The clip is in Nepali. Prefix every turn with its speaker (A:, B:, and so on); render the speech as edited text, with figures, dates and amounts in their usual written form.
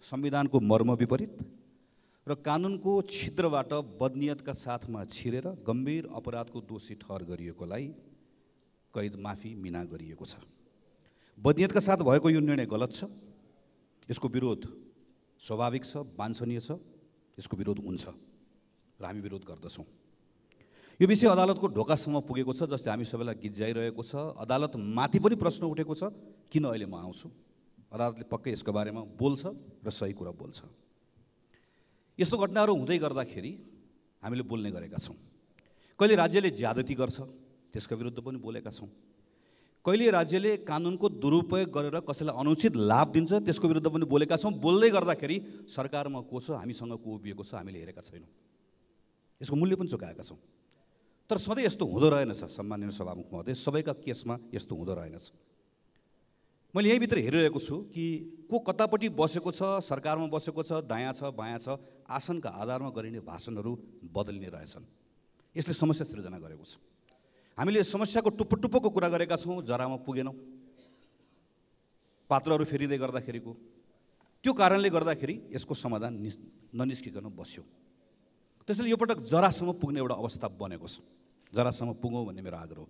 A: संविधानको मर्म विपरीत र कानुनको छिद्रबाट बदनियतका साथमा छिरेर गम्भीर अपराधको दोषी ठहर गरिएकोलाई कैद माफी मिना गरिएको छ। बदनियतका साथ भएको यो निर्णय गलत छ। यसको विरोध स्वाभाविक छ, वाञ्छनीय छ। यसको विरोध हुन्छ र हामी विरोध गर्दछौँ। यो विषय अदालतको ढोकासम्म पुगेको छ, जसले हामी सबैलाई गिज्जाइरहेको छ। अदालत माथि पनि प्रश्न उठेको छ, किन अहिले म आउँछु। अदालतले पक्कै यसको बारेमा बोल्छ र सही कुरा बोल्छ। यस्तो घटनाहरू हुँदै गर्दाखेरि हामीले बोल्ने गरेका छौँ। कहिले राज्यले ज्यादती गर्छ, त्यसका विरुद्ध पनि बोलेका छौँ। कहिले राज्यले कानुनको दुरुपयोग गरेर कसैलाई अनुचित लाभ दिन्छ, त्यसको विरुद्ध पनि बोलेका छौँ। बोल्दै गर्दाखेरि सरकारमा को छ, हामीसँग को उभिएको छ, हामीले हेरेका छैनौँ। यसको मूल्य पनि चुकाएका छौँ। तर सधैँ यस्तो हुँदो रहेनछ। सम्माननीय सभामुख महोदय, सबैका केसमा यस्तो हुँदो रहेनछ। मैले यहीँभित्र हेरिरहेको छु कि को कतापट्टि बसेको छ, सरकारमा बसेको छ, दायाँ छ, बायाँ छ, आसनका आधारमा गरिने भाषणहरू बदलिने रहेछन्। यसले समस्या सृजना गरेको छ। हामीले समस्याको टुप्पो टुप्पोको कुरा गरेका छौँ, जरामा पुगेनौँ। पात्रहरू फेरिँदै गर्दाखेरिको त्यो कारणले गर्दाखेरि यसको समाधान ननिस्किकन बस्यो। त्यसैले यो पटक जरासम्म पुग्ने एउटा अवस्था बनेको छ। जरासम्म पुगौँ भन्ने मेरो आग्रह हो।